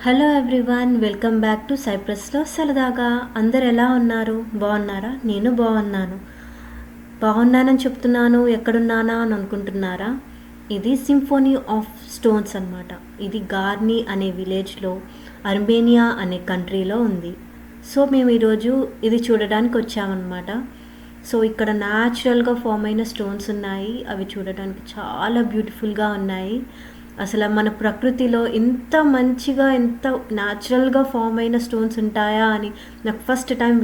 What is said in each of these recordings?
Hello everyone, welcome back to సైప్రస్లో సరదాగా. అందరు ఎలా ఉన్నారు? బాగున్నారా? నేను బాగున్నానని చెప్తున్నాను. ఎక్కడున్నానా అని అనుకుంటున్నారా? ఇది సింఫోనీ ఆఫ్ స్టోన్స్ అనమాట. ఇది గార్నీ అనే విలేజ్లో, అర్మేనియా అనే కంట్రీలో ఉంది. సో మేము ఈరోజు ఇది చూడడానికి వచ్చామన్నమాట. సో ఇక్కడ న్యాచురల్గా ఫామ్ అయిన స్టోన్స్ ఉన్నాయి. అవి చూడడానికి చాలా బ్యూటిఫుల్గా ఉన్నాయి. అసలు మన ప్రకృతిలో ఇంత మంచిగా, ఇంత న్యాచురల్గా ఫామ్ అయిన స్టోన్స్ ఉంటాయా అని నాకు ఫస్ట్ టైం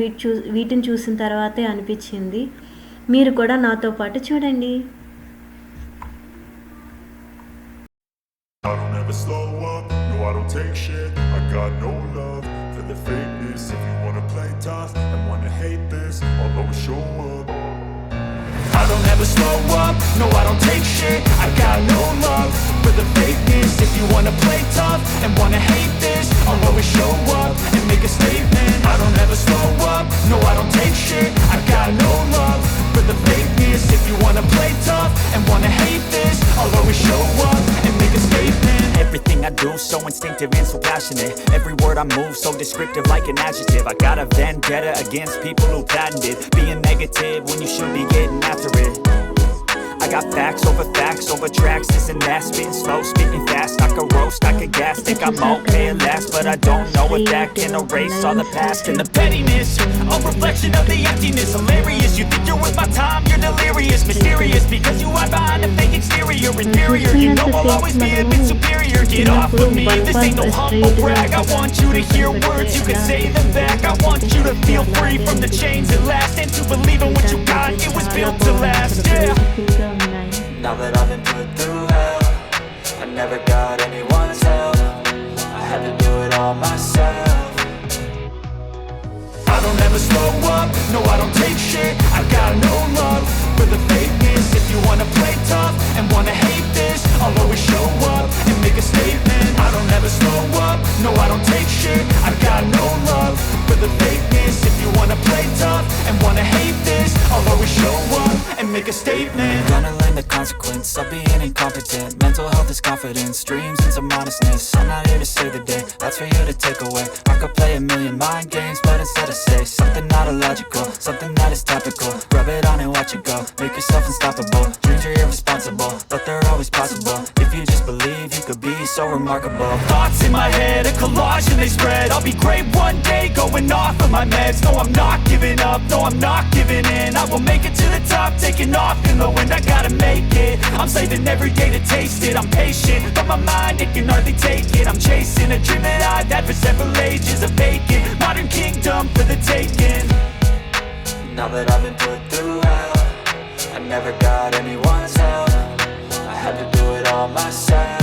వీటిని చూసిన తర్వాతే అనిపించింది. మీరు కూడా నాతో పాటు చూడండి. I don't ever slow up, no I don't take shit. I got no love for the fakeness. If you wanna play tough and wanna hate this, I'll always show up. I don't ever slow up, no I don't take shit. I got no love for the fakeness. If you wanna play tough and wanna hate this, I'll always show up and make a statement. I don't ever slow up, no I don't take shit. I got no love for the fakeness. If you wanna play tough and wanna hate this, I'll always show up and make a statement. Everything I do so instinctive and so passionate. Every word I move so descriptive like an adjective. I got a vendetta against people who patented being negative when you should be getting after it. I got facts over tracks. This and that, spitting slow, speaking fast. I could roast, I could gas. Think I'm okay at last, but I don't know if that can erase all the past and the pettiness. A reflection of the emptiness. Hilarious, you think you're worth my time, you're delirious. Mysterious, because you hide behind a fake exterior. Inferior, you know I'll always be a bit superior. Get off of me, this ain't no humble brag. I want you to hear words, you can say them back. I want you to feel free from the chains that last, and to believe in what you got, it was built to last, yeah. Now that I've been put through hell, I never got anyone's help. I had to do it all myself. I don't ever slow up, no I don't take shit. I got no love for the fakeness. If you wanna play tough and wanna hate this, I'll always show up and make a statement. I don't ever slow up, no I don't take shit. I got no love for the fakeness. If you wanna play tough and wanna hate this, I'll always show up and make a statement. Gonna learn the consequence of being incompetent. Mental health is confidence, dreams and some honestness. I'm not here to save the day, that's for you to take away. I could play a million mind games, but instead I say something not illogical, something that is topical. Rub it on and watch it go, make yourself unstoppable. Dreams are irresponsible, but they're always possible. If you just believe, you could be so remarkable. Thoughts in my head, a collage and they spread. I'll be great one day, going off of my meds. No, I'm not giving up, no, I'm not giving in. I will make it to the top, taking off in the wind. I gotta make it, I'm saving every day to taste it. I'm patient, but my mind, it can hardly take it. I'm chasing a dream that I've had for several ages. A vacant, modern kingdom for the taking. Now that I've been put through hell, I never got anyone's help. I had to do it all myself.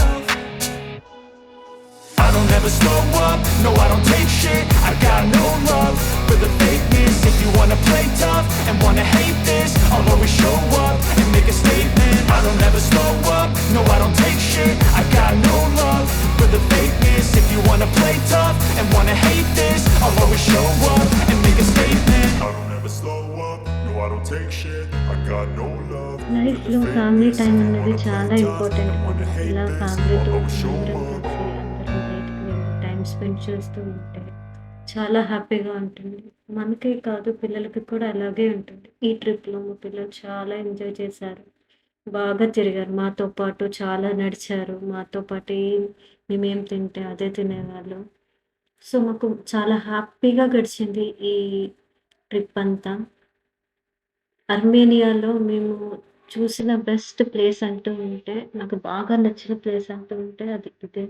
I don't ever slow up, no I don't take shit. I got no love for the fakeness. If you wanna play tough and wanna hate this, I'll always show up and make a statement. I don't ever slow up, no I don't take shit. I got no love for the fakeness. If you wanna play tough and wanna hate this, I'll always show up and make a statement. I don't ever slow up, no I don't take shit. I got no love. లైఫ్లో family time అనేది చాలా important కదా. ఇలా ఫ్యామిలీతో అందరం కలిసి అందరం బయటకు వెళ్ళి టైం స్పెండ్ చేస్తూ ఉంటే చాలా హ్యాపీగా ఉంటుంది. మనకే కాదు, పిల్లలకి కూడా అలాగే ఉంటుంది. ఈ ట్రిప్లో మా పిల్లలు చాలా ఎంజాయ్ చేశారు, బాగా తిరిగారు, మాతో పాటు చాలా నడిచారు, మాతో పాటు మేమేం తింటే అదే తినేవాళ్ళు. సో మాకు చాలా హ్యాపీగా గడిచింది ఈ ట్రిప్ అంతా. అర్మేనియాలో మేము చూసిన బెస్ట్ ప్లేస్ అంటూ ఉంటే, నాకు బాగా నచ్చిన ప్లేస్ అంటూ ఉంటే అది ఇదే.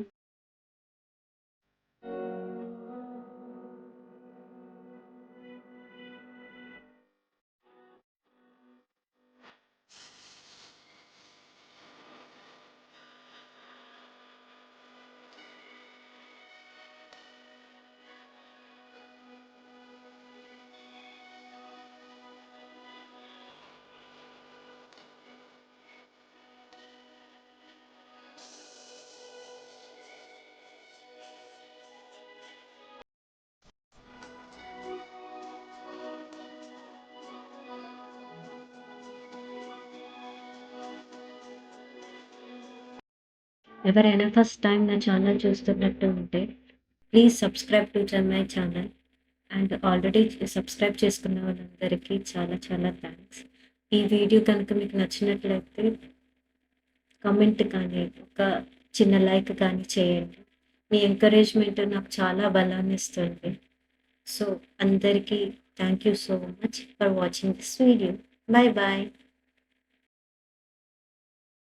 ఎవరైనా ఫస్ట్ టైం నా ఛానల్ చూస్తున్నట్టు ఉంటే please subscribe to my channel. And already subscribe చేసుకున్న వాళ్ళందరికీ చాలా చాలా థ్యాంక్స్. ఈ వీడియో కనుక మీకు నచ్చినట్లయితే కామెంట్ కానీ, ఒక చిన్న లైక్ కానీ చేయండి. మీ ఎంకరేజ్మెంట్ నాకు చాలా బలాన్ని ఇస్తుంది. సో అందరికీ thank you so much for watching this video. Bye bye.